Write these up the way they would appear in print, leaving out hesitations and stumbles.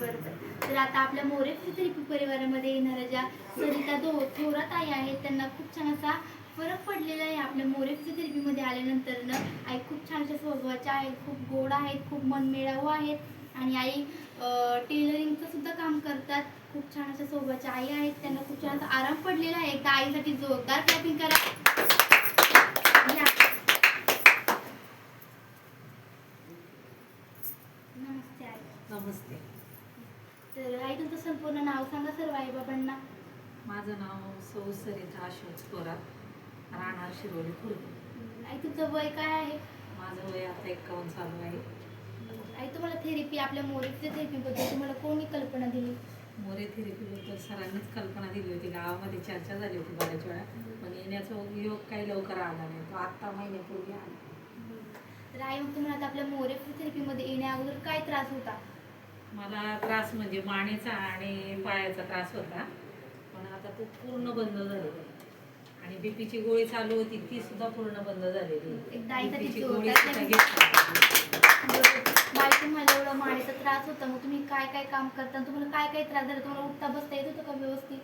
बरोबर. तर आता आपल्या मोरे फिजिओथेरपी परिवारामध्ये येणाऱ्या ज्या सरिता थोरात आई आहेत त्यांना खूप छान असा फरक पडलेला आहे आपल्या मोरे फिजिओथेरपीमध्ये आल्यानंतर ना. आई खूप छान अशा स्वभावाच्या आहेत, खूप गोड आहेत, खूप मनमिळावू आहेत आणि आई टेलरिंगचं सुद्धा काम करतात. खूप छान अशा स्वभावाच्या आई आहेत, त्यांना खूप छान असा आराम पडलेला आहे. एकदा आईसाठी जोरदार क्लॅपिंग करा. नमस्ते आई. नमस्ते. तर आई तुमचं संपूर्ण नाव सांगा सर्व आई बाबांना. माझं नाव सौ सरिता अशोक थोरात, राहणार शिरोली खुर्द. आई तुमचं वय काय आहे? माझं वय आता 51 चालू आहे. आई तुम्हाला थेरपी आपल्या मोरे फिजिओथेरपीबद्दल तुम्हाला कोणी कल्पना दिली? मोरे थेरपीबद्दल सरांनीच कल्पना दिली होती. गावामध्ये चर्चा झाली होती बऱ्याच वेळा, पण येण्याचा योग काही लवकर आला नाही. तो आत्ता महिन्यापूर्वी आला. तर आई मग तुम्हाला आता आपल्या मोरे फिजिओथेरपीमध्ये येण्या अगोदर काय त्रास होता? मला त्रास म्हणजे मानेचा आणि पायाचा त्रास होता, पण आता तो पूर्ण बंद झालेला आहे. आणि बीपीची गोळी चालू होती, ती सुद्धा पूर्ण बंद झालेली. एकदा आईसाठी बीपीची जोरदार गोळी सुद्धा घेतली. बाई तुम्हाला एवढा मानेचा त्रास होता, मग तुम्ही काय काय काम करता? तुम्हाला काय काय त्रास झाला? तुम्हाला उठता बसता येत होतं का व्यवस्थित?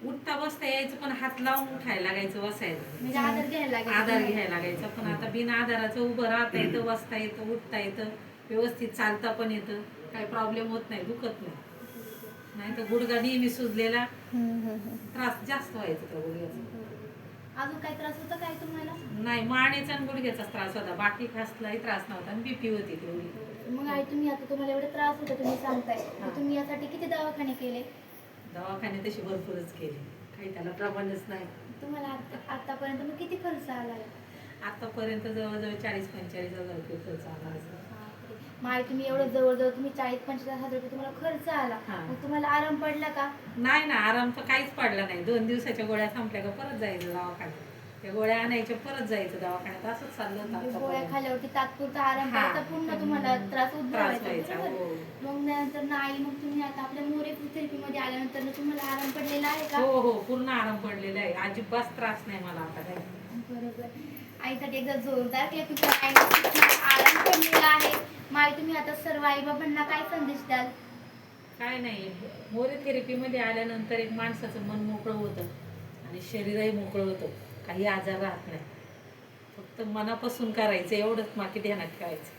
उठता बसता यायचं, पण हात लावून उठायला लागायचं, बसायचं म्हणजे आधार घ्यायला लागेल. आधार घ्यायला लागायचा. पण आता बिन आधाराचं उभं राहता येतं, बसता येतं, उठता येतं, व्यवस्थित चालता पण येतं, काही प्रॉब्लेम होत नाही, दुखत नाही. नाही तर गुडघा नेहमी सुजलेला, त्रास जास्त व्हायचा त्या गुडघ्याचा. अजून काय त्रास होता काय तुम्हाला? नाही, मानेचा आणि गुडघ्याचाच त्रास होता, बाकी कसलाही त्रास नव्हता. आणि बीपी होती तेवढी. मग आई तुम्ही आता तुम्हाला एवढे त्रास होता तुम्ही सांगताय, मग तुम्ही यासाठी किती दवाखाने केले? दवाखाने तशी भरपूरच केले, काही त्याला प्रमाणच नाही. तुम्हाला आतापर्यंत मग किती खर्च आला? आतापर्यंत जवळजवळ 40-45 हजार रुपये खर्च आला असेल. मग आई तुम्ही एवढं जवळजवळ तुम्ही 40-45 हजार रुपये तुम्हाला खर्च आला, मग तुम्हाला आराम पडला का? नाही ना, आराम तर काहीच पडला नाही. 2 दिवसाच्या गोळ्या संपल्या का परत जायचं दवाखान्यात, त्या गोळ्या आणायच्या, परत जायचं दवाखान्यात, असंच चाललं होतं. गोळ्या खाल्यावरती तात्पुरता आराम पडता, पुन्हा तुम्हाला त्रास उद्भवायचा. मग नंतर ना आई मग तुम्ही आता आपल्या मोरे फिजिओथेरपीमध्ये आल्यानंतर ना तुम्हाला आराम पडलेला आहे का? हो हो, पूर्ण आराम पडलेला आहे, अजिबात त्रास नाही मला आता काही. बरोबर. आईसाठी एकदा जोरदार क्लॅपिंग करा. आराम पडलेला आहे. मग आई तुम्ही आता सर्व आई बाबांना काय संदेश द्याल? काय नाही, मोरे थेरपीमध्ये आल्यानंतर एक माणसाचं मन मोकळं होतं आणि शरीरही मोकळं होतं, काही आजार राहत नाही. फक्त मनापासून करायचं, एवढंच बाकी ध्यानात ठेवायचं,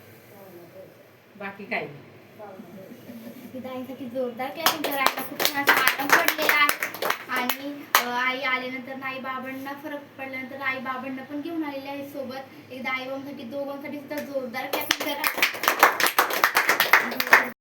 बाकी काही नाही. आईसाठी जोरदार क्लॅपिंग करा. खूप छान असा आराम पडलेला आहे आणि आई आल्यानंतर आई बाबांना फरक पडल्यानंतर आई बाबांना पण घेऊन आलेले आहे सोबत. एकदा आई बाबांसाठी दोघांसाठी सुद्धा जोरदार क्लॅपिंग करा.